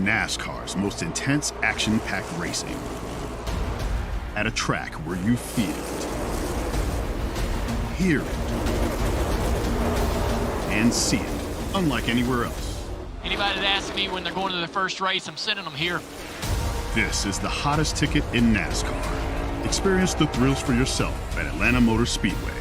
NASCAR's most intense action-packed racing. At a track where you feel it, hear it, and see it, unlike anywhere else. Anybody that asks me when they're going to their first race, I'm sending them here. This is the hottest ticket in NASCAR. Experience the thrills for yourself at Atlanta Motor Speedway.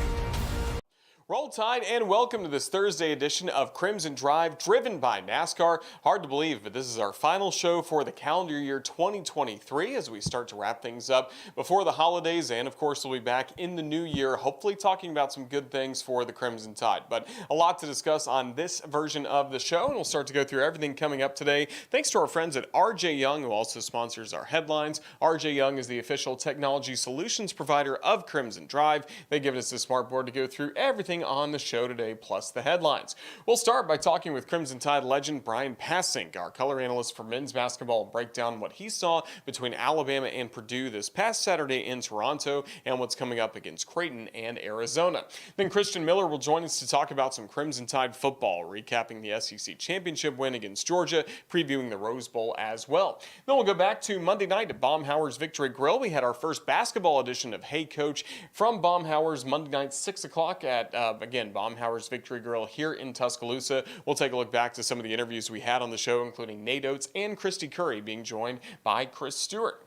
Roll Tide and welcome to this Thursday edition of Crimson Drive, driven by NASCAR. Hard to believe, but this is our final show for the calendar year 2023 as we start to wrap things up before the holidays. And of course, we'll be back in the new year, hopefully talking about some good things for the Crimson Tide. But a lot to discuss on this version of the show, and we'll start to go through everything coming up today. Thanks to our friends at RJ Young, who also sponsors our headlines. RJ Young is the official technology solutions provider of Crimson Drive. They give us a smart board to go through everything on the show today, plus the headlines. We'll start by talking with Crimson Tide legend Bryan Passink, our color analyst for men's basketball, and break down what he saw between Alabama and Purdue this past Saturday in Toronto and what's coming up against Creighton and Arizona. Then Christian Miller will join us to talk about some Crimson Tide football, recapping the SEC championship win against Georgia, previewing the Rose Bowl as well. Then we'll go back to Monday night at Baumhower's Victory Grill. We had our first basketball edition of Hey Coach from Baumhower's Monday night, 6 o'clock at again, Baumhower's Victory Grill here in Tuscaloosa. We'll take a look back to some of the interviews we had on the show, including Nate Oats and Kristy Curry being joined by Chris Stewart.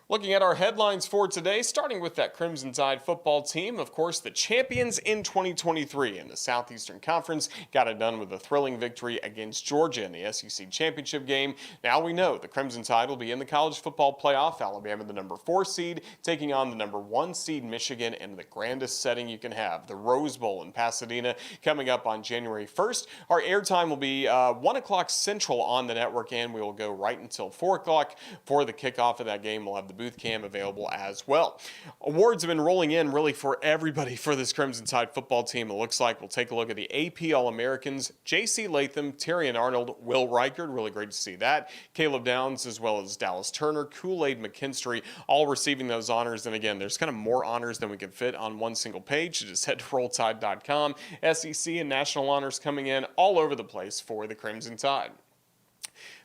Looking at our headlines for today, starting with that Crimson Tide football team, of course, the champions in 2023 in the Southeastern Conference got it done with a thrilling victory against Georgia in the SEC championship game. Now we know the Crimson Tide will be in the college football playoff. Alabama, the number 4 seed, taking on the number 1 seed Michigan in the grandest setting you can have, the Rose Bowl in Pasadena, coming up on January 1st. Our airtime will be 1 o'clock Central on the network, and we will go right until 4 o'clock for the kickoff of that game. We'll have the booth cam available as well. Awards have been rolling in really for everybody for this Crimson Tide football team. It looks like we'll take a look at the AP All-Americans, J.C. Latham, Terrion Arnold, Will Reichard, really great to see that, Caleb Downs, as well as Dallas Turner, Kool-Aid McKinstry, all receiving those honors. And again, there's kind of more honors than we can fit on one single page. So just head to rolltide.com. SEC and national honors coming in all over the place for the Crimson Tide.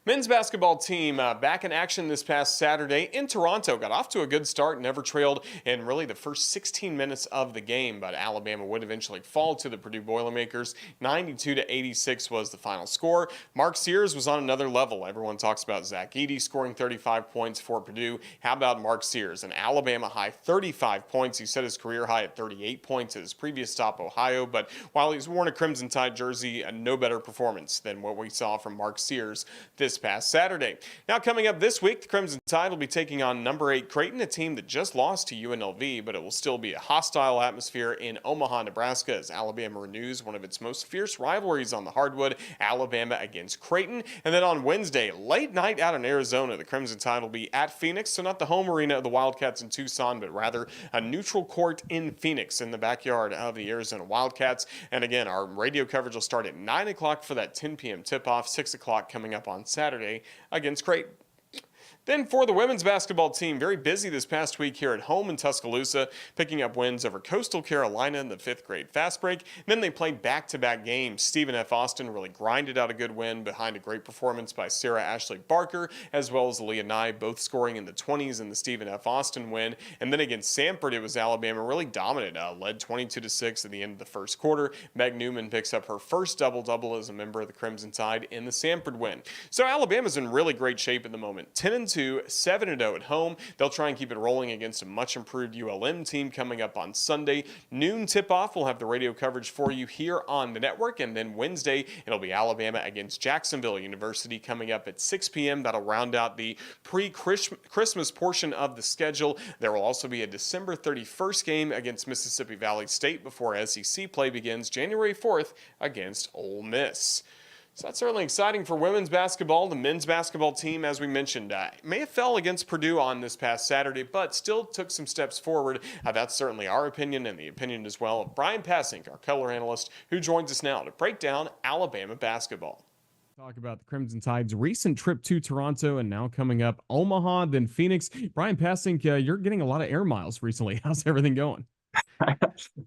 Men's basketball team back in action this past Saturday in Toronto. Got off to a good start, never trailed in really the first 16 minutes of the game, but Alabama would eventually fall to the Purdue Boilermakers. 92-86 was the final score. Mark Sears was on another level. Everyone talks about Zach Edey scoring 35 points for Purdue. How about Mark Sears? An Alabama high 35 points. He set his career high at 38 points at his previous stop, Ohio, but while he's worn a Crimson Tide jersey, no better performance than what we saw from Mark Sears this past Saturday. Now coming up this week, the Crimson Tide will be taking on number 8 Creighton, a team that just lost to UNLV, but it will still be a hostile atmosphere in Omaha, Nebraska, as Alabama renews one of its most fierce rivalries on the hardwood, Alabama against Creighton. And then on Wednesday, late night out in Arizona, the Crimson Tide will be at Phoenix, so not the home arena of the Wildcats in Tucson, but rather a neutral court in Phoenix in the backyard of the Arizona Wildcats. And again, our radio coverage will start at 9 o'clock for that 10 p.m. tip-off, 6 o'clock coming up on Saturday against Creighton. Then for the women's basketball team, very busy this past week here at home in Tuscaloosa, picking up wins over Coastal Carolina in the 5th grade fast break. Then they played back-to-back games. Stephen F. Austin really grinded out a good win behind a great performance by Sarah Ashley Barker, as well as Leah Nye, both scoring in the 20s in the Stephen F. Austin win. And then against Samford, it was Alabama really dominant, led 22-6 at the end of the first quarter. Meg Newman picks up her first double-double as a member of the Crimson Tide in the Samford win. So Alabama's in really great shape at the moment. 10-2, 7-0 at home. They'll try and keep it rolling against a much improved ULM team coming up on Sunday. Noon tip-off, we'll have the radio coverage for you here on the network. And then Wednesday, it'll be Alabama against Jacksonville University coming up at 6 p.m. That'll round out the pre-Christmas portion of the schedule. There will also be a December 31st game against Mississippi Valley State before SEC play begins January 4th against Ole Miss. So that's certainly exciting for women's basketball. The men's basketball team, as we mentioned, may have fell against Purdue on this past Saturday, but still took some steps forward. That's certainly our opinion and the opinion as well of Bryan Passink, our color analyst, who joins us now to break down Alabama basketball. Talk about the Crimson Tide's recent trip to Toronto and now coming up Omaha, then Phoenix. Bryan Passink, you're getting a lot of air miles recently. How's everything going?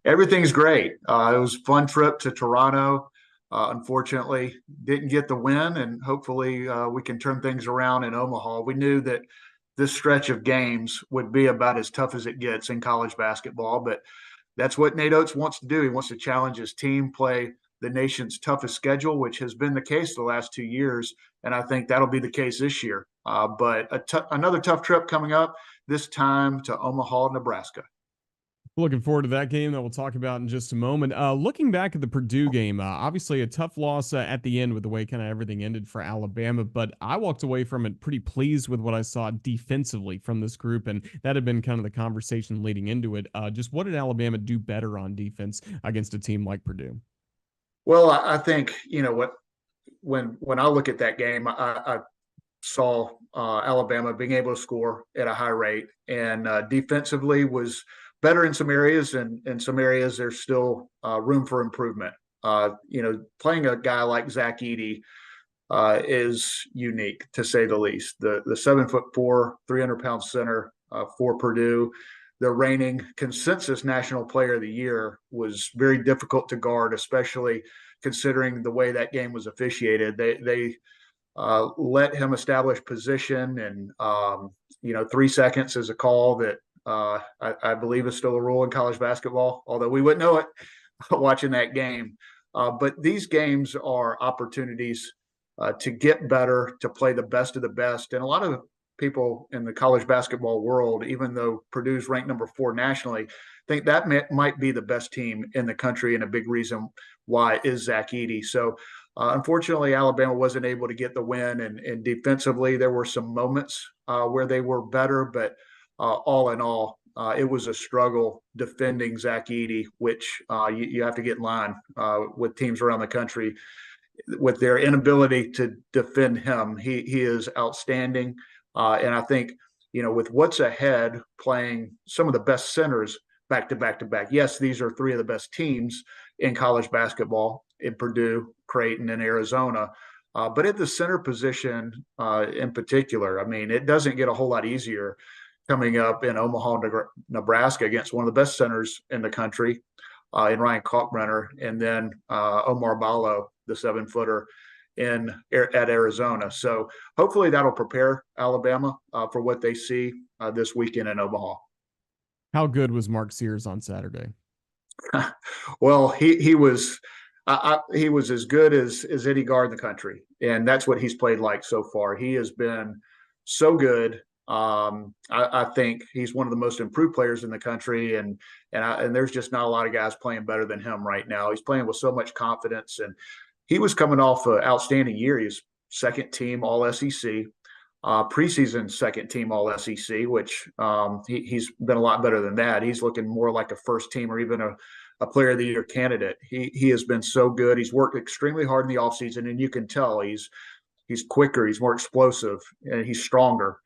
Everything's great. It was a fun trip to Toronto. Unfortunately, didn't get the win, and hopefully we can turn things around in Omaha. We knew that this stretch of games would be about as tough as it gets in college basketball, but that's what Nate Oats wants to do. He wants to challenge his team, play the nation's toughest schedule, which has been the case the last 2 years, and I think that'll be the case this year. But another tough trip coming up, this time to Omaha, Nebraska. Looking forward to that game that we'll talk about in just a moment. Looking back at the Purdue game, obviously a tough loss at the end with the way kind of everything ended for Alabama, but I walked away from it pretty pleased with what I saw defensively from this group, and that had been kind of the conversation leading into it. Just what did Alabama do better on defense against a team like Purdue? Well, I think what when I look at that game, I saw Alabama being able to score at a high rate, and defensively was better in some areas, and in some areas there's still room for improvement. Playing a guy like Zach Edey is unique, to say the least. The 7'4", 300-pound center for Purdue, the reigning consensus national player of the year, was very difficult to guard, especially considering the way that game was officiated. They let him establish position, and 3 seconds is a call that I believe is still a rule in college basketball, although we wouldn't know it watching that game. But these games are opportunities to get better, to play the best of the best. And a lot of people in the college basketball world, even though Purdue's ranked number 4 nationally, think that might be the best team in the country, and a big reason why is Zach Edey. So unfortunately, Alabama wasn't able to get the win, and defensively there were some moments where they were better, but all in all, it was a struggle defending Zach Edey, which you have to get in line with teams around the country with their inability to defend him. He is outstanding, and I think with what's ahead, playing some of the best centers back to back to back. Yes, these are 3 of the best teams in college basketball, in Purdue, Creighton, and Arizona. But at the center position in particular, I mean, it doesn't get a whole lot easier coming up in Omaha, Nebraska, against one of the best centers in the country, in Ryan Kalkbrenner, and then Omar Ballo, the 7-footer at Arizona. So hopefully that'll prepare Alabama for what they see this weekend in Omaha. How good was Mark Sears on Saturday? Well, he was he was as good as any guard in the country, and that's what he's played like so far. He has been so good. I think he's one of the most improved players in the country, and there's just not a lot of guys playing better than him right now. He's playing with so much confidence, and he was coming off an outstanding year. He's second team All SEC, preseason second team All SEC, which he's been a lot better than that. He's looking more like a first team or even a player of the year candidate. He has been so good. He's worked extremely hard in the offseason, and you can tell he's quicker, he's more explosive, and he's stronger.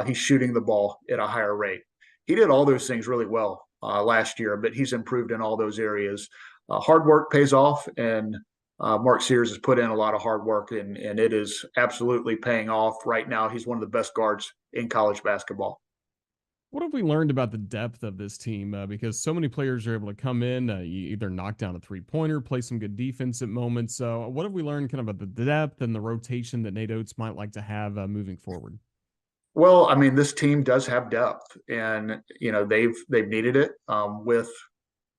He's shooting the ball at a higher rate. He did all those things really well last year, but he's improved in all those areas. Hard work pays off, and Mark Sears has put in a lot of hard work, and it is absolutely paying off right now. He's one of the best guards in college basketball. What have we learned about the depth of this team? Because so many players are able to come in, you either knock down a three-pointer, play some good defense at moments. So what have we learned kind of about the depth and the rotation that Nate Oats might like to have moving forward? Well, I mean, this team does have depth, and they've needed it with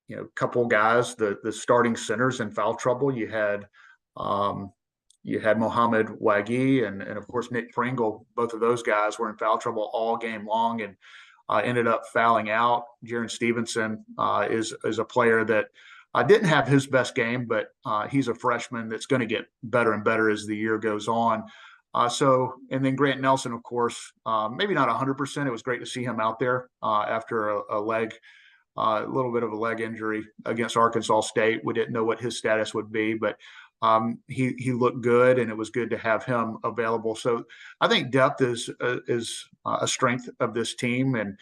a couple guys, the starting centers in foul trouble. You had Mohamed Wagi and of course Nick Pringle. Both of those guys were in foul trouble all game long, and ended up fouling out. Jaron Stevenson is a player that didn't have his best game, but he's a freshman that's going to get better and better as the year goes on. And then Grant Nelson, of course, maybe not 100%. It was great to see him out there after a little bit of a leg injury against Arkansas State. We didn't know what his status would be, but he looked good, and it was good to have him available. So I think depth is a strength of this team, and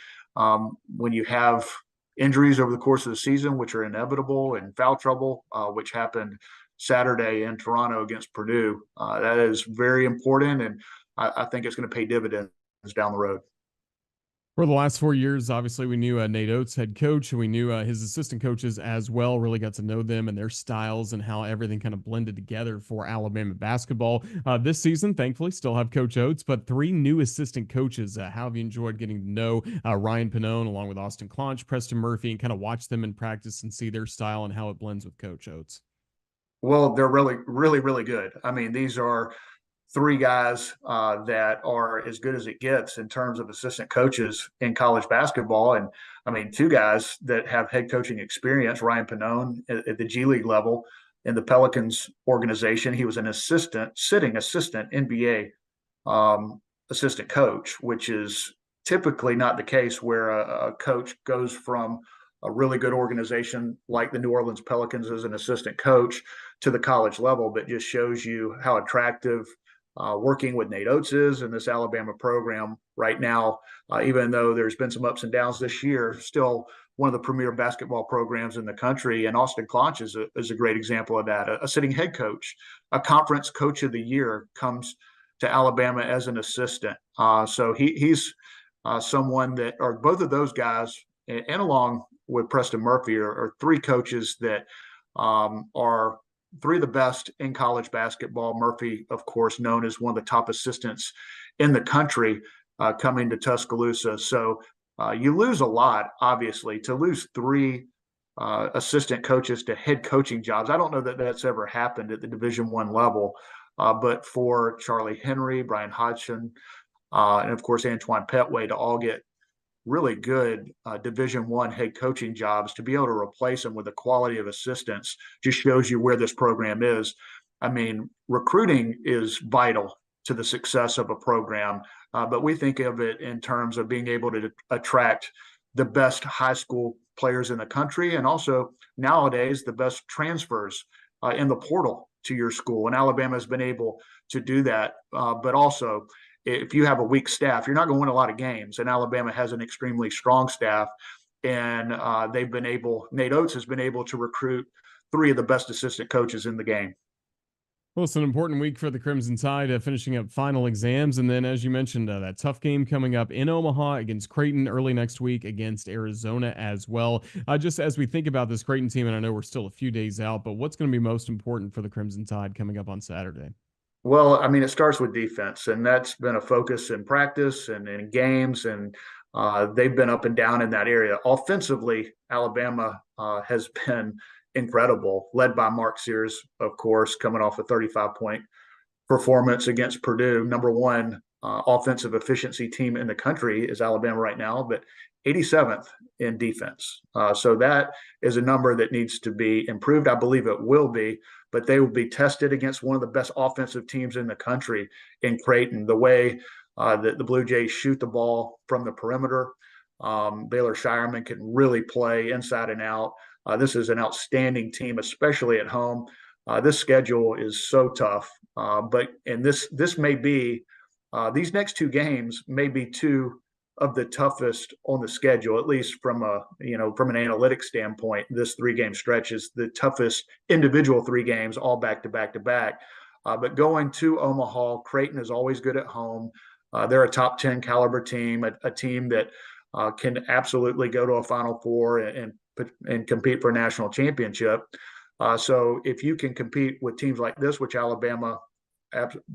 when you have injuries over the course of the season, which are inevitable, and foul trouble, which happened Saturday in Toronto against Purdue, that is very important, and I think it's going to pay dividends down the road. For the last 4 years, obviously, we knew Nate Oats, head coach, and we knew his assistant coaches as well. Really got to know them and their styles and how everything kind of blended together for Alabama basketball. This season, thankfully, still have Coach Oats, but 3 new assistant coaches. How have you enjoyed getting to know Ryan Pannone along with Austin Claunch, Preston Murphy, and kind of watch them in practice and see their style and how it blends with Coach Oats? Well, they're really, really, really good. I mean, these are 3 guys that are as good as it gets in terms of assistant coaches in college basketball. And I mean, 2 guys that have head coaching experience. Ryan Pannone at the G League level in the Pelicans organization. He was an sitting assistant NBA assistant coach, which is typically not the case where a coach goes from a really good organization like the New Orleans Pelicans as an assistant coach to the college level, but just shows you how attractive working with Nate Oats is in this Alabama program right now. Even though there's been some ups and downs this year, still one of the premier basketball programs in the country. And Austin Claunch is a great example of that. A sitting head coach, a conference coach of the year, comes to Alabama as an assistant. So he's someone that, or both of those guys, and along with Preston Murphy, are 3 coaches that are 3 of the best in college basketball. Murphy, of course, known as one of the top assistants in the country, coming to Tuscaloosa. So you lose a lot, obviously, to lose 3 assistant coaches to head coaching jobs. I don't know that that's ever happened at the Division I level, but for Charlie Henry, Brian Hodgson, and of course Antoine Petway to all get really good Division I head coaching jobs, to be able to replace them with the quality of assistants just shows you where this program is. I mean, recruiting is vital to the success of a program, but we think of it in terms of being able to attract the best high school players in the country, and also nowadays the best transfers in the portal to your school. And Alabama has been able to do that, but also if you have a weak staff, you're not going to win a lot of games. And Alabama has an extremely strong staff, and Nate Oats has been able to recruit 3 of the best assistant coaches in the game. Well, it's an important week for the Crimson Tide, finishing up final exams. And then, as you mentioned, that tough game coming up in Omaha against Creighton early next week, against Arizona as well. Just as we think about this Creighton team, and I know we're still a few days out, but what's going to be most important for the Crimson Tide coming up on Saturday? Well, I mean, it starts with defense, and that's been a focus in practice and in games, and they've been up and down in that area. Offensively, Alabama has been incredible, led by Mark Sears, of course, coming off a 35-point performance against Purdue. Number 1 offensive efficiency team in the country is Alabama right now, but 87th in defense. So that is a number that needs to be improved. I believe it will be, but they will be tested against one of the best offensive teams in the country in Creighton. The way that the Blue Jays shoot the ball from the perimeter, Baylor Shireman can really play inside and out. This is an outstanding team, especially at home. This schedule is so tough, but this may be these next 2 games may be 2 of the toughest on the schedule, at least from an analytics standpoint. This 3-game stretch is the toughest individual 3 games, all back to back to back. But going to Omaha, Creighton is always good at home. They're a top 10 caliber team, a team that can absolutely go to a Final Four and compete for a national championship. So if you can compete with teams like this, which Alabama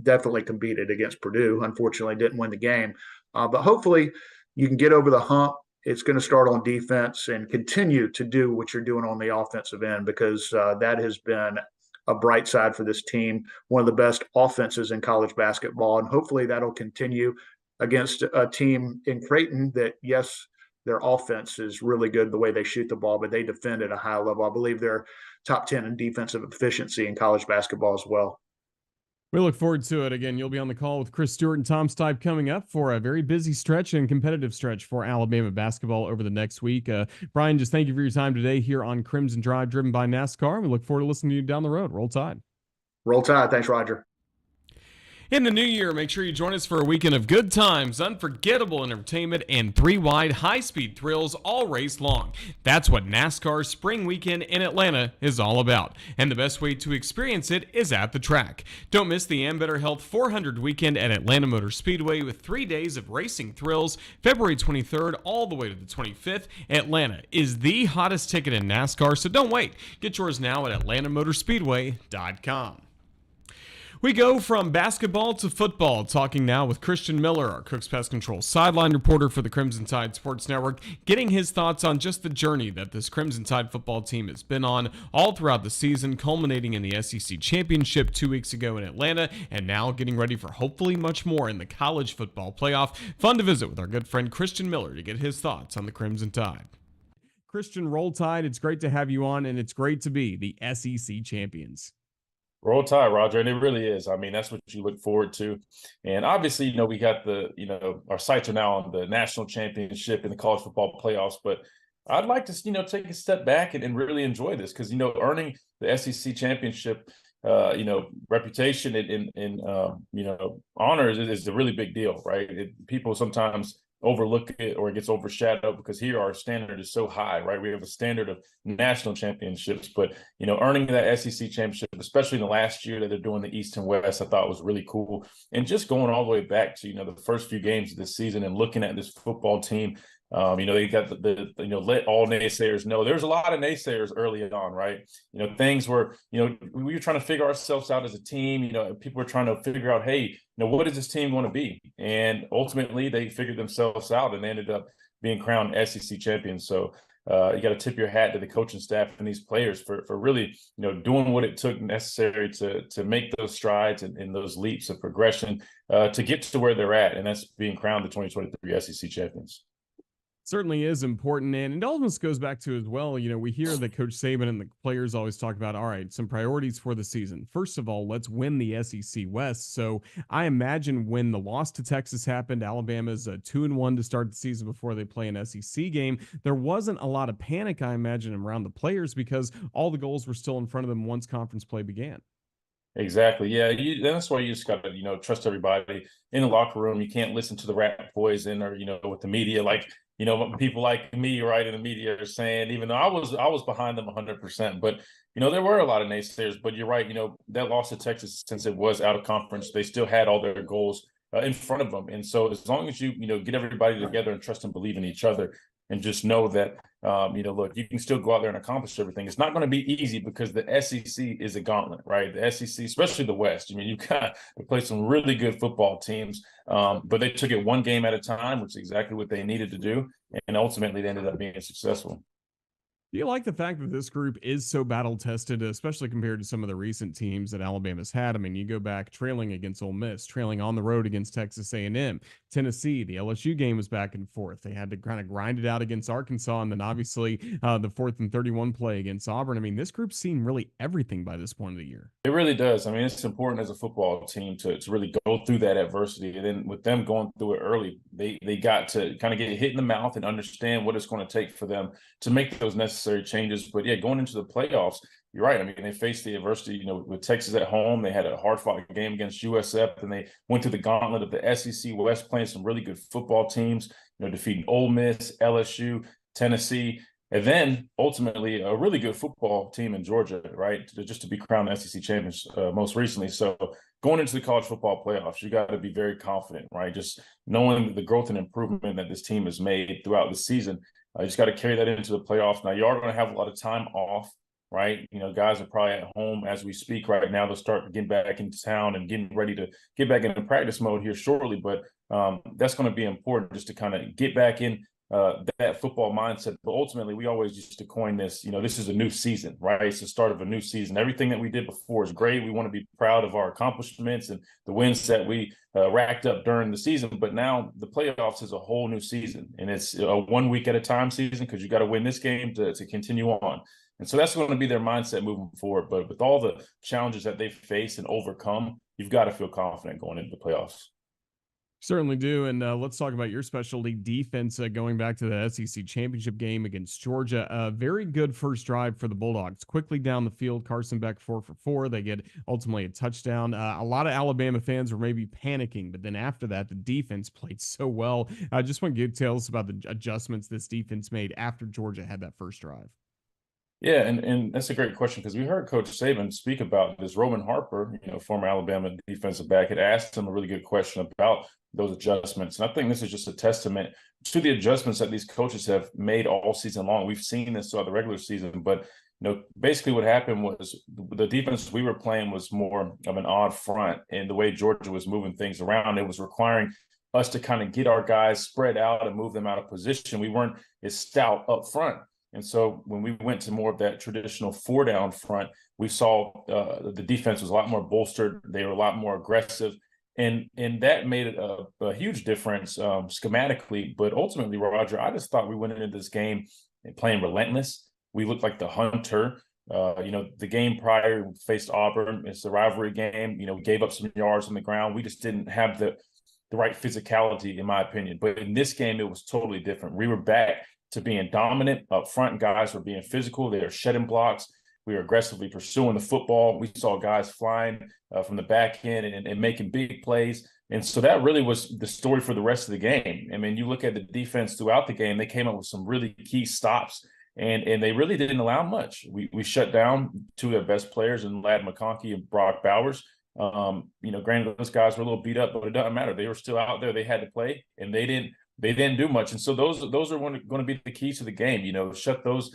definitely competed against Purdue, unfortunately didn't win the game, but hopefully you can get over the hump. It's going to start on defense and continue to do what you're doing on the offensive end, because that has been a bright side for this team, one of the best offenses in college basketball. And hopefully that'll continue against a team in Creighton that, yes, their offense is really good the way they shoot the ball, but they defend at a high level. I believe they're top 10 in defensive efficiency in college basketball as well. We look forward to it. Again, you'll be on the call with Chris Stewart and Tom Stipe coming up for a very busy stretch and competitive stretch for Alabama basketball over the next week. Bryan, just thank you for your time today here on Crimson Drive, driven by NASCAR. We look forward to listening to you down the road. Roll Tide. Roll Tide. Thanks, Roger. In the new year, make sure you join us for a weekend of good times, unforgettable entertainment, and 3 wide high-speed thrills all race long. That's what NASCAR Spring Weekend in Atlanta is all about, and the best way to experience it is at the track. Don't miss the Better Health 400 weekend at Atlanta Motor Speedway with 3 days of racing thrills, February 23rd all the way to the 25th. Atlanta is the hottest ticket in NASCAR, so don't wait. Get yours now at atlantamotorspeedway.com. We go from basketball to football, talking now with Christian Miller, our Cooks Pest Control sideline reporter for the Crimson Tide Sports Network, getting his thoughts on just the journey that this Crimson Tide football team has been on all throughout the season, culminating in the SEC Championship 2 weeks ago in Atlanta, and now getting ready for hopefully much more in the college football playoff. Fun to visit with our good friend Christian Miller to get his thoughts on the Crimson Tide. Christian, Roll Tide, it's great to have you on, and it's great to be the SEC champions. Roll Tide, Roger, and it really is. I mean, that's what you look forward to. And obviously, we got our sights are now on the national championship and the college football playoffs. But I'd like to, take a step back and really enjoy this because, earning the SEC championship, reputation and honor is a really big deal, right? People sometimes overlook it or it gets overshadowed because here our standard is so high, right? We have a standard of national championships, but earning that SEC championship, especially in the last year that they're doing the East and West, I thought was really cool. And just going all the way back to the first few games of this season and looking at this football team, they got the let all naysayers know. There's a lot of naysayers early on, right? Things were, we were trying to figure ourselves out as a team. People were trying to figure out, hey, what is this team going to be? And ultimately, they figured themselves out and they ended up being crowned SEC champions. So you got to tip your hat to the coaching staff and these players for really, doing what it took necessary to make those strides and those leaps of progression to get to where they're at, and that's being crowned the 2023 SEC champions. Certainly is important, and it almost goes back to as well, we hear that Coach Saban and the players always talk about, all right, some priorities for the season. First of all, let's win the SEC West. So I imagine when the loss to Texas happened, Alabama's 2-1 to start the season before they play an SEC game. There wasn't a lot of panic, I imagine, around the players because all the goals were still in front of them once conference play began. Exactly. Yeah. That's why you just got to, trust everybody in the locker room. You can't listen to the rat poison or, with the media, like, people like me, right, in the media are saying, even though I was behind them 100%, but, there were a lot of naysayers, but you're right. That loss to Texas, since it was out of conference, they still had all their goals in front of them. And so as long as you, get everybody together and trust and believe in each other and just know that, look, you can still go out there and accomplish everything. It's not going to be easy because the SEC is a gauntlet, right? The SEC, especially the West. You've got to play some really good football teams, but they took it one game at a time, which is exactly what they needed to do. And ultimately, they ended up being successful. Do you like the fact that this group is so battle tested, especially compared to some of the recent teams that Alabama's had? I mean, you go back trailing against Ole Miss, trailing on the road against Texas A&M, Tennessee. The LSU game was back and forth. They had to kind of grind it out against Arkansas, and then obviously the 4th and 31 play against Auburn. I mean, this group's seen really everything by this point of the year. It really does. I mean, it's important as a football team to really go through that adversity. And then with them going through it early, they got to kind of get hit in the mouth and understand what it's going to take for them to make those necessary changes. But yeah, going into the playoffs, you're right. I mean, they faced the adversity, with Texas at home. They had a hard-fought game against USF, and they went through the gauntlet of the SEC West, playing some really good football teams, defeating Ole Miss, LSU, Tennessee, and then ultimately a really good football team in Georgia, right, just to be crowned SEC champions most recently. So going into the college football playoffs, you got to be very confident, right? Just knowing the growth and improvement that this team has made throughout the season. You just got to carry that into the playoffs. Now, you are going to have a lot of time off, right? Guys are probably at home as we speak right now. They'll start getting back into town and getting ready to get back into practice mode here shortly. But that's going to be important just to kind of get back in that football mindset. But ultimately, we always used to coin this, this is a new season, right? It's the start of a new season. Everything that we did before is great. We want to be proud of our accomplishments and the wins that we racked up during the season. But now the playoffs is a whole new season, and it's a 1 week at a time season because you got to win this game to continue on. And so that's going to be their mindset moving forward. But with all the challenges that they face and overcome, you've got to feel confident going into the playoffs. Certainly do. And let's talk about your specialty defense going back to the SEC championship game against Georgia. A very good first drive for the Bulldogs. Quickly down the field, Carson Beck 4 for 4. They get ultimately a touchdown. A lot of Alabama fans were maybe panicking, but then after that, the defense played so well. I just want to get details about the adjustments this defense made after Georgia had that first drive. Yeah, and that's a great question because we heard Coach Saban speak about this. Roman Harper, former Alabama defensive back, had asked him a really good question about those adjustments. And I think this is just a testament to the adjustments that these coaches have made all season long. We've seen this throughout the regular season, but basically what happened was the defense we were playing was more of an odd front, and the way Georgia was moving things around, it was requiring us to kind of get our guys spread out and move them out of position. We weren't as stout up front. And so when we went to more of that traditional 4-down front, we saw the defense was a lot more bolstered. They were a lot more aggressive. And that made it a huge difference schematically. But ultimately, Roger, I just thought we went into this game and playing relentless. We looked like the hunter. The game prior, we faced Auburn. It's a rivalry game. We gave up some yards on the ground. We just didn't have the right physicality, in my opinion. But in this game, it was totally different. We were back to being dominant up front. Guys were being physical. They were shedding blocks. We were aggressively pursuing the football. We saw guys flying from the back end and making big plays. And so that really was the story for the rest of the game. I mean, you look at the defense throughout the game, they came up with some really key stops, and they really didn't allow much. We shut down two of their best players in Ladd McConkey and Brock Bowers. Granted, those guys were a little beat up, but it doesn't matter. They were still out there. They had to play, and they didn't do much. And so those are going to be the keys to the game, shut those,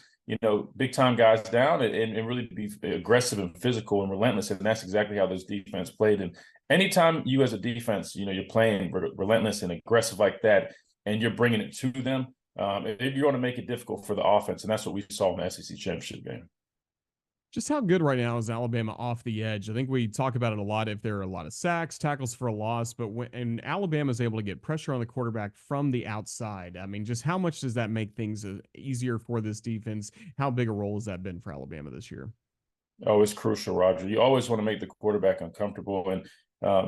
big time guys down and really be aggressive and physical and relentless. And that's exactly how this defense played. And anytime you as a defense, you're playing relentless and aggressive like that, and you're bringing it to them, you're going to make it difficult for the offense. And that's what we saw in the SEC championship game. Just how good right now is Alabama off the edge? I think we talk about it a lot if there are a lot of sacks, tackles for a loss, but when Alabama is able to get pressure on the quarterback from the outside, I mean, just how much does that make things easier for this defense? How big a role has that been for Alabama this year? Oh, it's crucial, Roger. You always want to make the quarterback uncomfortable. And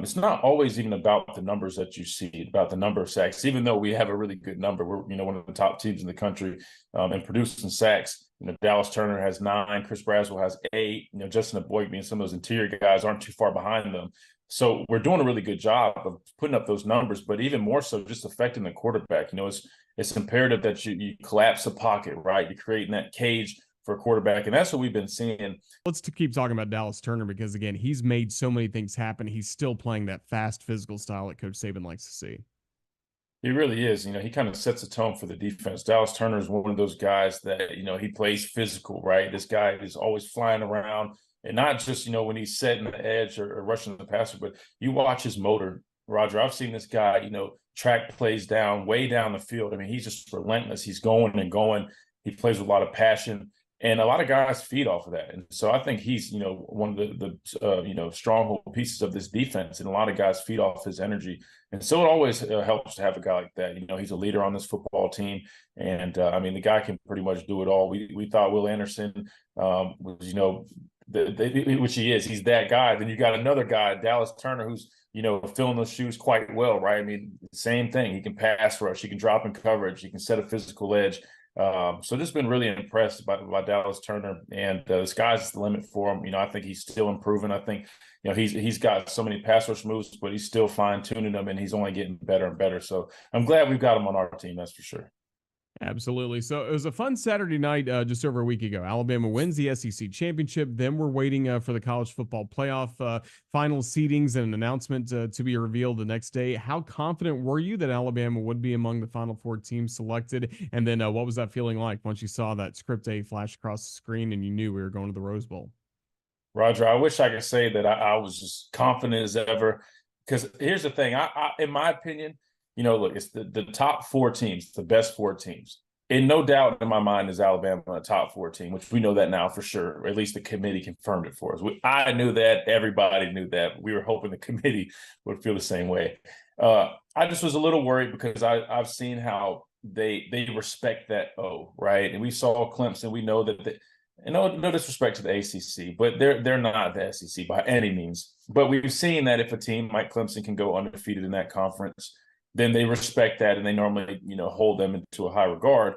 it's not always even about the numbers that you see, about the number of sacks, even though we have a really good number. We're, one of the top teams in the country in producing sacks. Dallas Turner has 9, Chris Braswell has 8, Justin Boyd and some of those interior guys aren't too far behind them. So we're doing a really good job of putting up those numbers, but even more so just affecting the quarterback. It's imperative that you collapse the pocket, right? You're creating that cage for a quarterback, and that's what we've been seeing. Let's keep talking about Dallas Turner because, again, he's made so many things happen. He's still playing that fast physical style that Coach Saban likes to see. He really is. He kind of sets a tone for the defense. Dallas Turner is one of those guys that, he plays physical, right? This guy is always flying around, and not just, when he's setting the edge or rushing the passer, but you watch his motor, Roger. I've seen this guy, track plays down, way down the field. I mean, he's just relentless. He's going and going. He plays with a lot of passion. And a lot of guys feed off of that. And so I think he's, one of the stronghold pieces of this defense. And a lot of guys feed off his energy. And so it always helps to have a guy like that. He's a leader on this football team. And, the guy can pretty much do it all. We thought Will Anderson was, which he is. He's that guy. Then you got another guy, Dallas Turner, who's, filling those shoes quite well, right? I mean, same thing. He can pass rush. He can drop in coverage. He can set a physical edge. So just been really impressed by Dallas Turner, and the sky's the limit for him. I think he's still improving. I think, he's got so many pass rush moves, but he's still fine tuning them, and he's only getting better and better. So I'm glad we've got him on our team. That's for sure. Absolutely. So it was a fun Saturday night just over a week ago. Alabama wins the SEC championship. Then we're waiting for the college football playoff final seedings and an announcement to be revealed the next day. How confident were you that Alabama would be among the Final Four teams selected? And then what was that feeling like once you saw that script A flash across the screen and you knew we were going to the Rose Bowl? Roger, I wish I could say that I was as confident as ever, because here's the thing. I in my opinion, look, it's the top 4 teams, the best 4 teams. And no doubt in my mind is Alabama a top 4 team, which we know that now for sure, or at least the committee confirmed it for us. I knew that. Everybody knew that. We were hoping the committee would feel the same way. I just was a little worried because I've seen how they respect that O, right? And we saw Clemson. We know that and no disrespect to the ACC, but they're not the SEC by any means. But we've seen that if a team like Clemson can go undefeated in that conference, then they respect that and they normally, hold them into a high regard.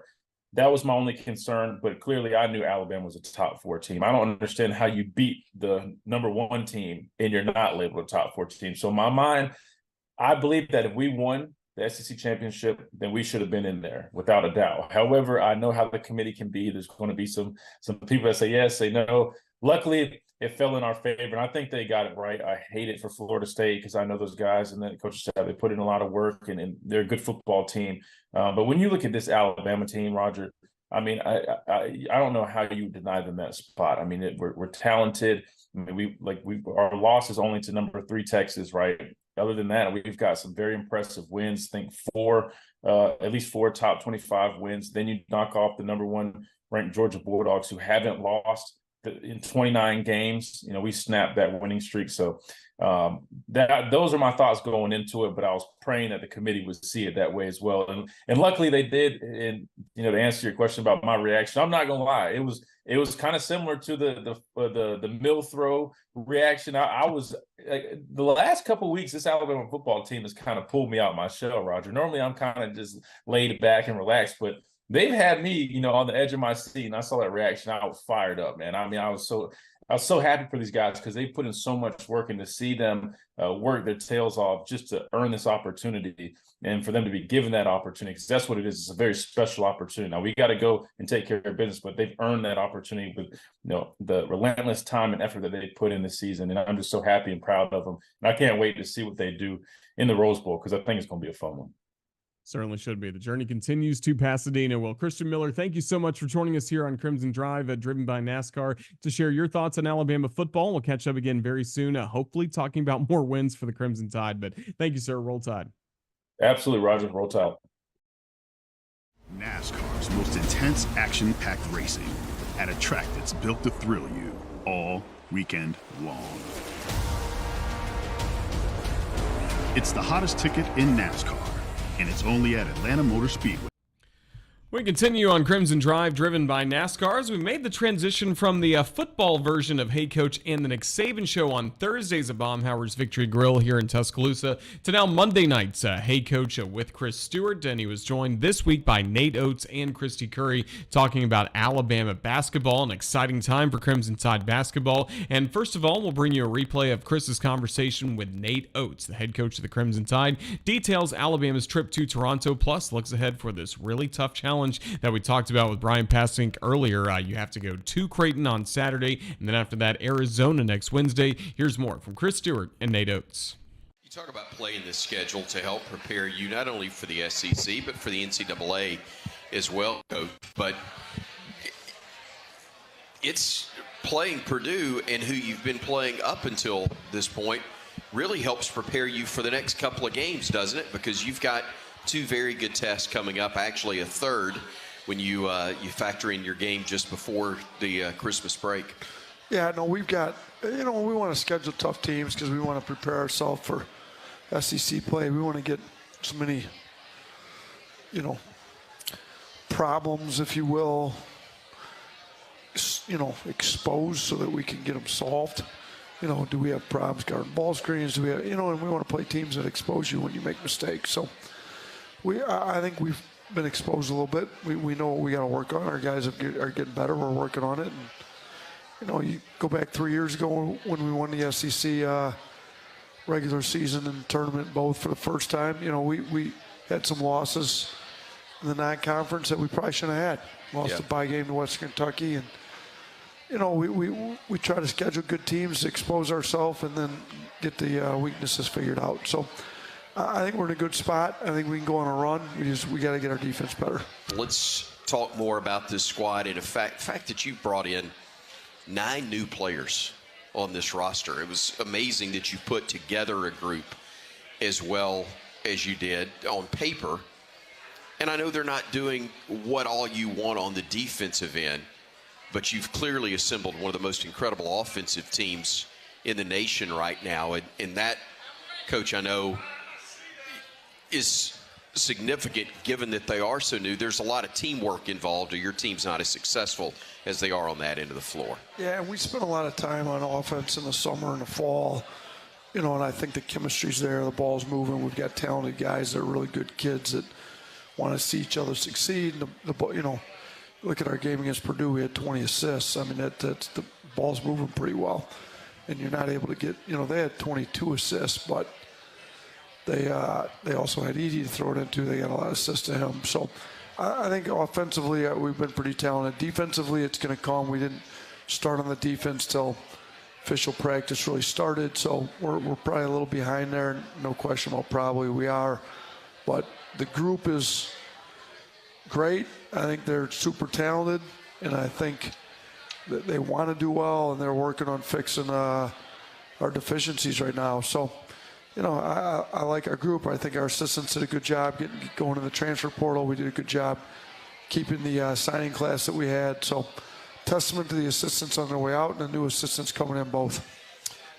That was my only concern, but clearly I knew Alabama was a top 4 team. I don't understand how you beat the number 1 team and you're not labeled a top 4 team. So in my mind, I believe that if we won the SEC championship, then we should have been in there without a doubt. However, I know how the committee can be. There's going to be some people that say yes, say no. Luckily, it fell in our favor, and I think they got it right. I hate it for Florida State because I know those guys and the coaching staff, they put in a lot of work, and they're a good football team. But when you look at this Alabama team, Roger, I mean, I don't know how you deny them that spot. I mean, we're talented. I mean, our loss is only to number 3 Texas, right? Other than that, we've got some very impressive wins. I think at least 4 top 25 wins. Then you knock off the number 1 ranked Georgia Bulldogs, who haven't lost in 29 games. We snapped that winning streak. So those are my thoughts going into it, but I was praying that the committee would see it that way as well. And luckily they did. And, to answer your question about my reaction, I'm not going to lie. It was kind of similar to the mill throw reaction. I was the last couple of weeks, this Alabama football team has kind of pulled me out my shell, Roger. Normally I'm kind of just laid back and relaxed, but they've had me, on the edge of my seat, and I saw that reaction. I was fired up, man. I mean, I was so happy for these guys because they put in so much work, and to see them work their tails off just to earn this opportunity, and for them to be given that opportunity, because that's what it is. It's a very special opportunity. Now we got to go and take care of business, but they've earned that opportunity with the relentless time and effort that they put in this season, and I'm just so happy and proud of them. And I can't wait to see what they do in the Rose Bowl because I think it's going to be a fun one. Certainly should be. The journey continues to Pasadena. Well, Christian Miller, thank you so much for joining us here on Crimson Drive, driven by NASCAR, to share your thoughts on Alabama football. We'll catch up again very soon, hopefully talking about more wins for the Crimson Tide. But thank you, sir. Roll Tide. Absolutely, Roger. Roll Tide. NASCAR's most intense action-packed racing at a track that's built to thrill you all weekend long. It's the hottest ticket in NASCAR, and it's only at Atlanta Motor Speedway. We continue on Crimson Drive, driven by NASCAR, as we made the transition from the football version of Hey Coach and the Nick Saban Show on Thursdays at Baumhower's Victory Grill here in Tuscaloosa to now Monday nights, Hey Coach with Chris Stewart, and he was joined this week by Nate Oats and Kristy Curry talking about Alabama basketball, an exciting time for Crimson Tide basketball. And first of all, we'll bring you a replay of Chris's conversation with Nate Oats, the head coach of the Crimson Tide, details Alabama's trip to Toronto, plus looks ahead for this really tough challenge that we talked about with Bryan Passink earlier. You have to go to Creighton on Saturday, and then after that, Arizona next Wednesday. Here's more from Chris Stewart and Nate Oats. You talk about playing this schedule to help prepare you not only for the SEC, but for the NCAA as well, Coach. But it's playing Purdue and who you've been playing up until this point really helps prepare you for the next couple of games, doesn't it? Because you've got 2 very good tests coming up, actually a third when you factor in your game just before the Christmas break. Yeah, no, we've got, we want to schedule tough teams because we want to prepare ourselves for SEC play. We want to get so many, problems, if you will, exposed so that we can get them solved. Do we have problems guarding ball screens? Do we have, and we want to play teams that expose you when you make mistakes. So I think we've been exposed a little bit. We know what we got to work on. Our guys are getting better. We're working on it. And, you go back 3 years ago when we won the SEC regular season and tournament both for the first time. We had some losses in the non-conference that we probably shouldn't have had. Lost the bye game to Western Kentucky. And, we try to schedule good teams, expose ourselves, and then get the weaknesses figured out. So, I think we're in a good spot. I think we can go on a run. We got to get our defense better. Let's talk more about this squad and the fact that you brought in 9 new players on this roster. It was amazing that you put together a group as well as you did on paper. And I know they're not doing what all you want on the defensive end, but you've clearly assembled one of the most incredible offensive teams in the nation right now. And that, Coach, I know is significant given that they are so new. There's a lot of teamwork involved, or your team's not as successful as they are on that end of the floor. Yeah, and we spent a lot of time on offense in the summer and the fall, and I think the chemistry's there. The ball's moving. We've got talented guys that are really good kids that want to see each other succeed. Look at our game against Purdue. We had 20 assists. I mean, that's the ball's moving pretty well, and you're not able to get. They had 22 assists, but they also had Edie to throw it into. They got a lot of assists to him. So I think offensively we've been pretty talented. Defensively, it's going to come. We didn't start on the defense till official practice really started, so we're probably a little behind there. No question about probably we are, but the group is great. I think they're super talented, and I think that they want to do well, and they're working on fixing our deficiencies right now. So, I like our group. I think our assistants did a good job going in the transfer portal. We did a good job keeping the signing class that we had. So, testament to the assistants on their way out and the new assistants coming in both.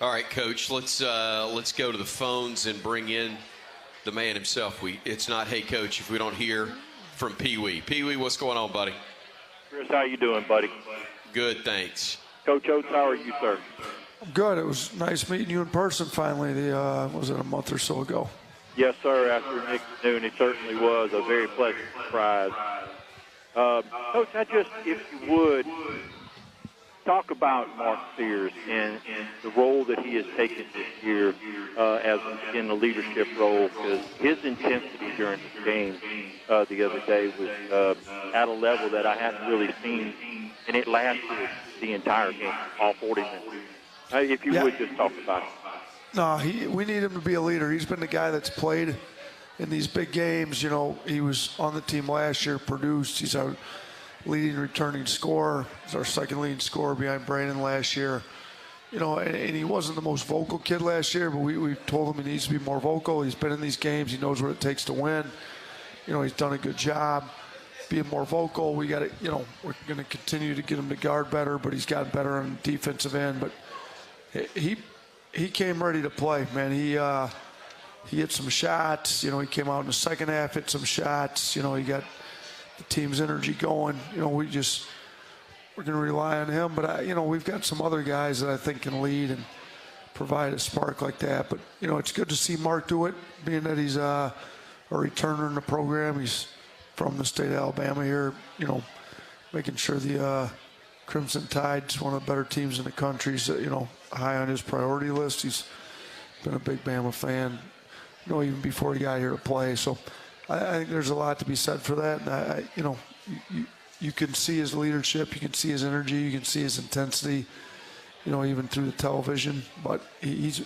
All right, Coach, let's go to the phones and bring in the man himself. It's not, hey, Coach, if we don't hear from Pee Wee. Pee Wee, what's going on, buddy? Chris, how you doing, buddy? Good, thanks. Coach Oats, how are you, sir? I'm good. It was nice meeting you in person finally. Was it a month or so ago? Yes, sir. After Nick noon, it certainly was a very pleasant surprise. Coach, if you would, talk about Mark Sears and the role that he has taken this year as in the leadership role, because his intensity during the game the other day was at a level that I hadn't really seen, and it lasted the entire game, all 40 minutes. If you would just talk about it. No, we need him to be a leader. He's been the guy that's played in these big games. He was on the team last year, produced. He's our leading returning scorer. He's our second leading scorer behind Bryan last year. And he wasn't the most vocal kid last year, but we told him he needs to be more vocal. He's been in these games. He knows what it takes to win. He's done a good job being more vocal. We got to, we're going to continue to get him to guard better, but he's gotten better on the defensive end. But he came ready to play, man. He hit some shots. He came out in the second half, hit some shots. He got the team's energy going. We're going to rely on him. But, we've got some other guys that I think can lead and provide a spark like that. But, it's good to see Mark do it, being that he's a returner in the program. He's from the state of Alabama here, making sure the Crimson Tide's one of the better teams in the country. He's, high on his priority list. He's been a big Bama fan, even before he got here to play. So I think there's a lot to be said for that. And you can see his leadership, you can see his energy, you can see his intensity, even through the television. But he's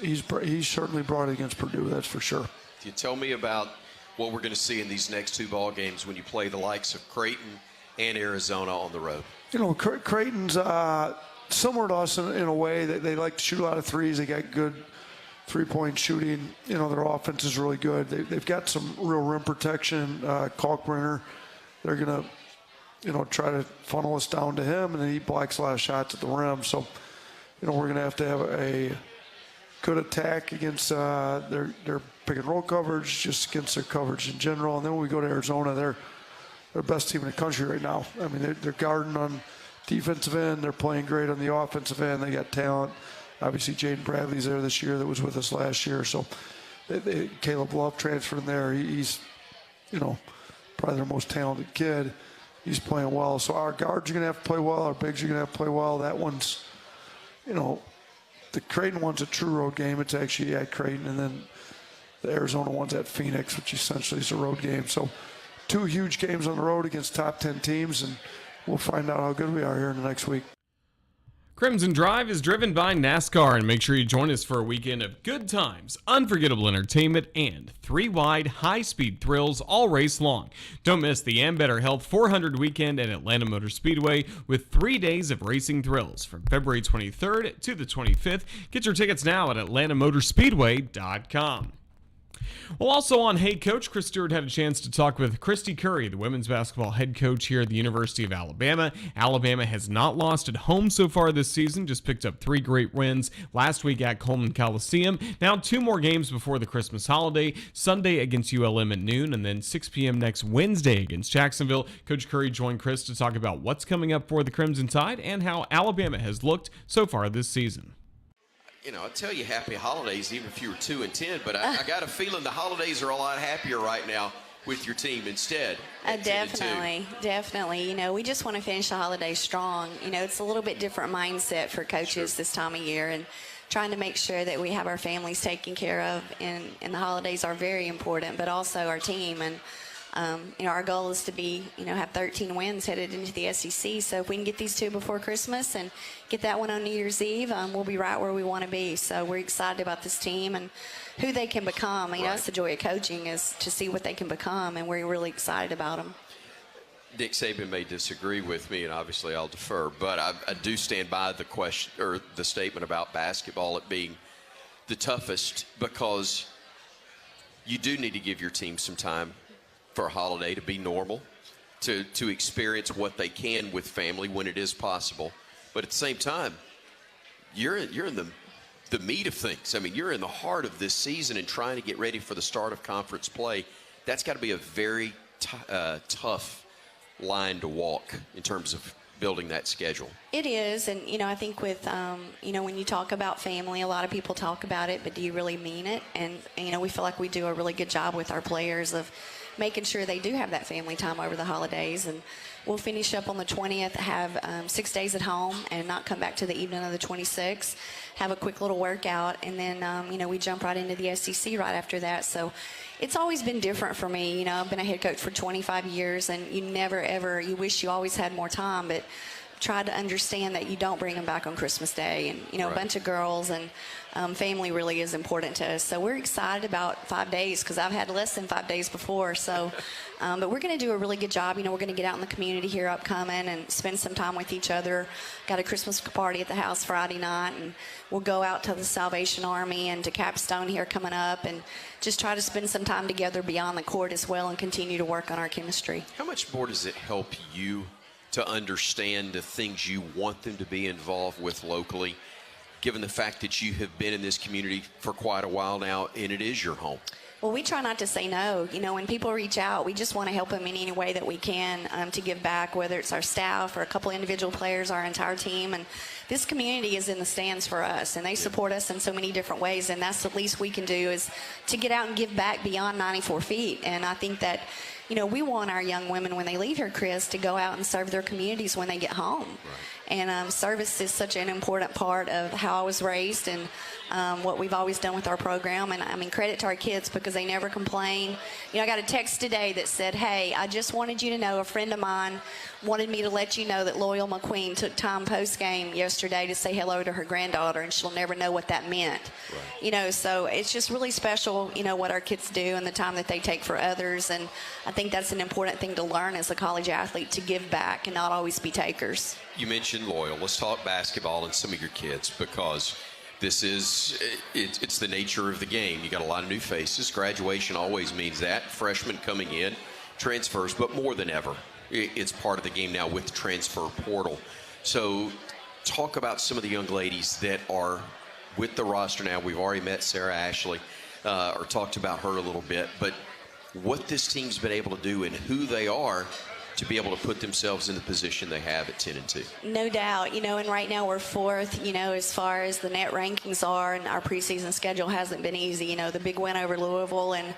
certainly brought it against Purdue, that's for sure. Can you tell me about what we're going to see in these next two ball games when you play the likes of Creighton and Arizona on the road? Creighton's similar to us in a way that they like to shoot a lot of threes. They got good three-point shooting. Their offense is really good. They've got some real rim protection. Kalkbrenner, they're going to, try to funnel us down to him, and then he blocks a lot of shots at the rim. So, we're going to have a good attack against their pick and roll coverage, just against their coverage in general. And then when we go to Arizona, they're the best team in the country right now. I mean, they're guarding on defensive end. They're playing great on the offensive end. They got talent. Obviously, Jaden Bradley's there this year that was with us last year. So Caleb Love transferred in there. He's, probably their most talented kid. He's playing well. So our guards are going to have to play well. Our bigs are going to have to play well. That one's, the Creighton one's a true road game. It's actually at Creighton. And then the Arizona one's at Phoenix, which essentially is a road game. So two huge games on the road against top 10 teams, and we'll find out how good we are here in the next week. Crimson Drive is driven by NASCAR, and make sure you join us for a weekend of good times, unforgettable entertainment, and 3-wide high-speed thrills all race long. Don't miss the And Better Health 400 weekend at Atlanta Motor Speedway with 3 days of racing thrills from February 23rd to the 25th. Get your tickets now at atlantamotorspeedway.com. Well, also on Hey Coach, Chris Stewart had a chance to talk with Kristy Curry, the women's basketball head coach here at the University of Alabama. Alabama has not lost at home so far this season, just picked up 3 great wins last week at Coleman Coliseum. Now 2 more games before the Christmas holiday, Sunday against ULM at noon, and then 6 p.m. next Wednesday against Jacksonville. Coach Curry joined Chris to talk about what's coming up for the Crimson Tide and how Alabama has looked so far this season. you know, I tell you happy holidays even if you were 2-10, but I got a feeling the holidays are a lot happier right now with your team instead. Definitely. You know, we just want to finish the holidays strong. You know, it's a little bit different mindset for coaches this time of year, and trying to make sure that we have our families taken care of, and the holidays are very important, but also our team. And you know, our goal is to be, you know, have 13 wins headed into the SEC. So if we can get these 2 before Christmas and get that one on New Year's Eve, we'll be right where we want to be. So we're excited about this team and who they can become. You know, that's the joy of coaching, is to see what they can become, and we're really excited about them. Nick Saban may disagree with me, and obviously I'll defer, but I do stand by the question or the statement about basketball it being the toughest, because you do need to give your team some time for a holiday to be normal, to experience what they can with family when it is possible. But at the same time, you're in the meat of things. I mean, you're in the heart of this season and trying to get ready for the start of conference play. That's got to be a very tough line to walk in terms of building that schedule. It is, and you know, I think with you know, when you talk about family, a lot of people talk about it, but do you really mean it? And you know, we feel like we do a really good job with our players of making sure they do have that family time over the holidays. And we'll finish up on the 20th, have 6 days at home and not come back to the evening of the 26th, have a quick little workout, and then you know, we jump right into the SEC right after that. So it's always been different for me. You know, I've been a head coach for 25 years, and you never ever, you wish you always had more time, but try to understand that you don't bring them back on Christmas Day. And, you know, a bunch of girls, and family really is important to us. So we're excited about 5 days, because I've had less than 5 days before. So, but we're going to do a really good job. You know, we're going to get out in the community here upcoming and spend some time with each other. Got a Christmas party at the house Friday night, and we'll go out to the Salvation Army and to Capstone here coming up, and just try to spend some time together beyond the court as well, and continue to work on our chemistry. How much more does it help you to understand the things you want them to be involved with locally, given the fact that you have been in this community for quite a while now, and it is your home? Well, we try not to say no. You know, when people reach out, we just want to help them in any way that we can to give back, whether it's our staff or a couple individual players, our entire team. And this community is in the stands for us, and they support us in so many different ways, and that's the least we can do, is to get out and give back beyond 94 feet. And I think that, you know, we want our young women, when they leave here, Chris, to go out and serve their communities when they get home. And service is such an important part of how I was raised, and what we've always done with our program. And I mean, credit to our kids, because they never complain. You know, I got a text today that said, hey, I just wanted you to know, a friend of mine wanted me to let you know that Loyal McQueen took time post-game yesterday to say hello to her granddaughter, and she'll never know what that meant. You know, so it's just really special, you know, what our kids do and the time that they take for others. And I think that's an important thing to learn as a college athlete, to give back and not always be takers. You mentioned Loyal. Let's talk basketball and some of your kids, because this is, it's the nature of the game. You got a lot of new faces. Graduation always means that. Freshmen coming in, transfers, but more than ever, it's part of the game now with the transfer portal. So talk about some of the young ladies that are with the roster now. We've already met Sarah Ashley, or talked about her a little bit, but what this team's been able to do and who they are to be able to put themselves in the position they have at 10-2. No doubt. You know, and right now we're fourth, you know, as far as the net rankings are, and our preseason schedule hasn't been easy. You know, the big win over Louisville, and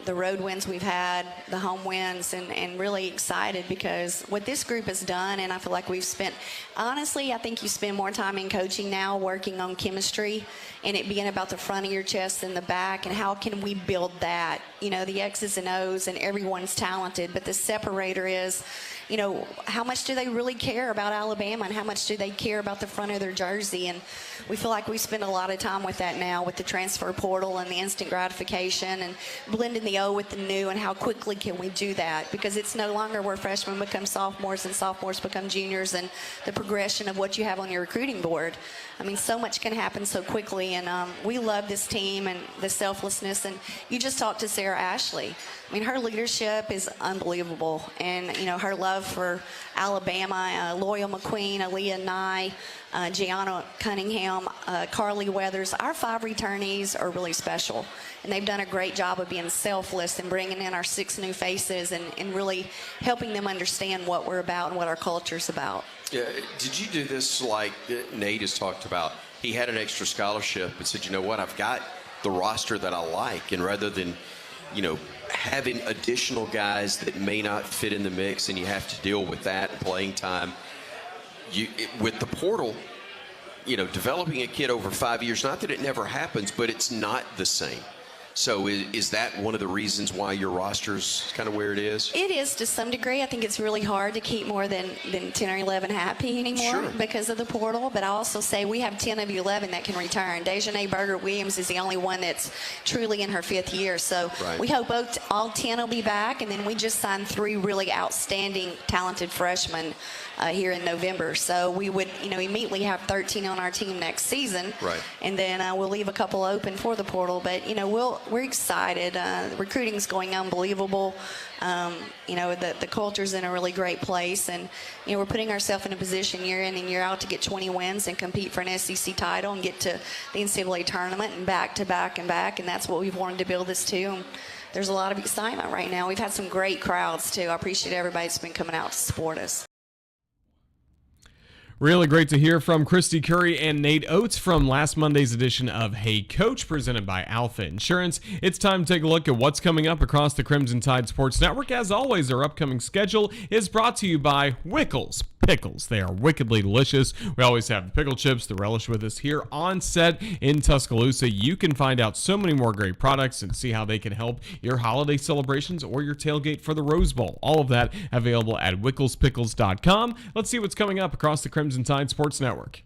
the road wins we've had, the home wins, and really excited because what this group has done, and I feel like we've spent, honestly, I think you spend more time in coaching now working on chemistry and it being about the front of your chest and the back, and how can we build that? You know, the X's and O's, and everyone's talented, but the separator is, you know, how much do they really care about Alabama, and how much do they care about the front of their jersey? And we feel like we spend a lot of time with that now, with the transfer portal and the instant gratification, and blending the old with the new, and how quickly can we do that? Because it's no longer where freshmen become sophomores and sophomores become juniors, and the progression of what you have on your recruiting board. I mean, so much can happen so quickly, and we love this team and the selflessness. And you just talked to Sarah Ashley. I mean, her leadership is unbelievable. And, her love for Alabama, Loyal McQueen, Aaliyah Nye, Gianna Cunningham, Carly Weathers. Our 5 returnees are really special. And they've done a great job of being selfless and bringing in our 6 new faces and really helping them understand what we're about and what our culture's about. Yeah, did you do this like Nate has talked about? He had an extra scholarship and said, you know what, I've got the roster that I like. And rather than, having additional guys that may not fit in the mix and you have to deal with that playing time, with the portal, developing a kid over 5 years, not that it never happens, but it's not the same. So is that one of the reasons why your roster's kind of where it is? It is to some degree. I think it's really hard to keep more than 10 or 11 happy anymore because of the portal. But I also say we have 10 of 11 that can return. Dejanay Berger-Williams is the only one that's truly in her 5th year. So we hope all 10 will be back. And then we just signed 3 really outstanding, talented freshmen here in November. So we would, immediately have 13 on our team next season. Right. And then we'll leave a couple open for the portal. But, we're excited. The recruiting's going unbelievable. The culture's in a really great place. And, we're putting ourselves in a position year in and year out to get 20 wins and compete for an SEC title and get to the NCAA tournament and back to back and back. And that's what we've wanted to build this to. And there's a lot of excitement right now. We've had some great crowds, too. I appreciate everybody that's been coming out to support us. Really great to hear from Kristy Curry and Nate Oats from last Monday's edition of Hey Coach, presented by Alpha Insurance. It's time to take a look at what's coming up across the Crimson Tide Sports Network. As always, our upcoming schedule is brought to you by Wickles Pickles. They are wickedly delicious. We always have the pickle chips, the relish with us here on set in Tuscaloosa. You can find out so many more great products and see how they can help your holiday celebrations or your tailgate for the Rose Bowl. All of that available at WicklesPickles.com. Let's see what's coming up across the Crimson Tide Sports Network.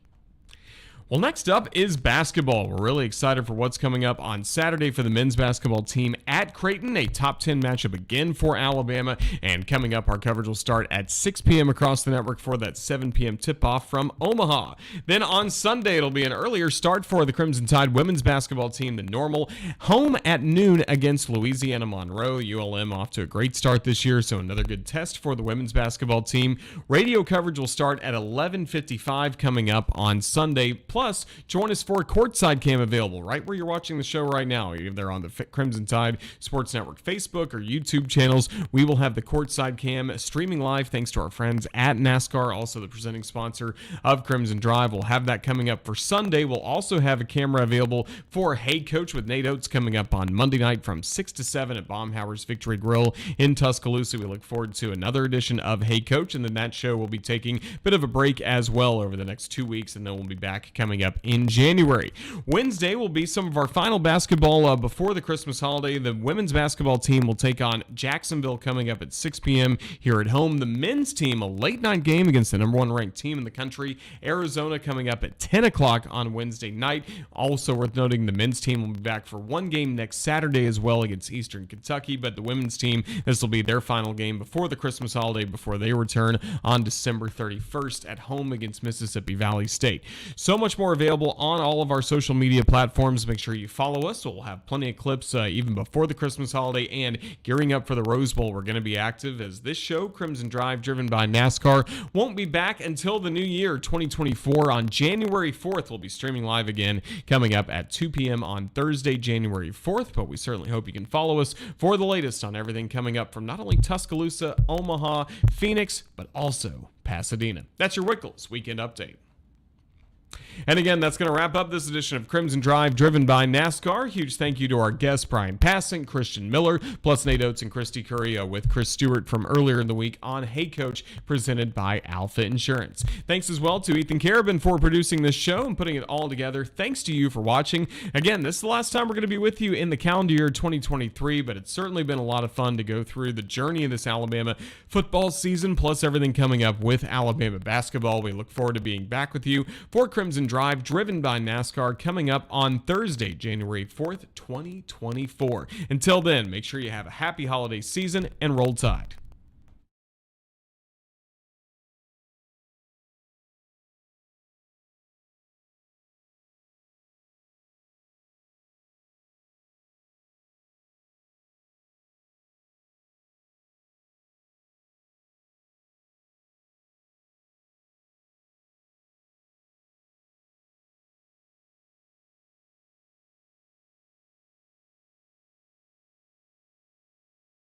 Well, next up is basketball. We're really excited for what's coming up on Saturday for the men's basketball team at Creighton, a top 10 matchup again for Alabama. And coming up, our coverage will start at 6 p.m. across the network for that 7 p.m. tip-off from Omaha. Then on Sunday, it'll be an earlier start for the Crimson Tide women's basketball team, the Normal, home at noon against Louisiana Monroe. ULM off to a great start this year, so another good test for the women's basketball team. Radio coverage will start at 11:55 coming up on Sunday. Plus, join us for Courtside Cam available right where you're watching the show right now. Either on the Crimson Tide Sports Network Facebook or YouTube channels, we will have the Courtside Cam streaming live thanks to our friends at NASCAR, also the presenting sponsor of Crimson Drive. We'll have that coming up for Sunday. We'll also have a camera available for Hey Coach with Nate Oats coming up on Monday night from 6 to 7 at Baumhauer's Victory Grill in Tuscaloosa. We look forward to another edition of Hey Coach, and then that show will be taking a bit of a break as well over the next 2 weeks, and then we'll be back coming up in January. Wednesday will be some of our final basketball before the Christmas holiday. The women's basketball team will take on Jacksonville coming up at 6 p.m. here at home. The men's team, a late night game against the number 1 ranked team in the country, Arizona, coming up at 10 o'clock on Wednesday night. Also worth noting, the men's team will be back for one game next Saturday as well against Eastern Kentucky, but the women's team, this will be their final game before the Christmas holiday before they return on December 31st at home against Mississippi Valley State. So much more available on all of our social media platforms. Make sure you follow us. We'll have plenty of clips even before the Christmas holiday, and gearing up for the Rose Bowl. We're going to be active as this show, Crimson Drive, driven by NASCAR, won't be back until the new year, 2024. On January 4th, we'll be streaming live again, coming up at 2 p.m. on Thursday, January 4th, but we certainly hope you can follow us for the latest on everything coming up from not only Tuscaloosa, Omaha, Phoenix, but also Pasadena. That's your Wickles Weekend Update. And again, that's going to wrap up this edition of Crimson Drive, driven by NASCAR. Huge thank you to our guests, Bryan Passink, Christian Miller, plus Nate Oats and Kristy Curry with Chris Stewart from earlier in the week on Hey Coach, presented by Alpha Insurance. Thanks as well to Ethan Carabin for producing this show and putting it all together. Thanks to you for watching. Again, this is the last time we're going to be with you in the calendar year 2023, but it's certainly been a lot of fun to go through the journey of this Alabama football season, plus everything coming up with Alabama basketball. We look forward to being back with you for Crimson Drive, driven by NASCAR, coming up on Thursday, January 4th, 2024. Until then, make sure you have a happy holiday season and roll Tide.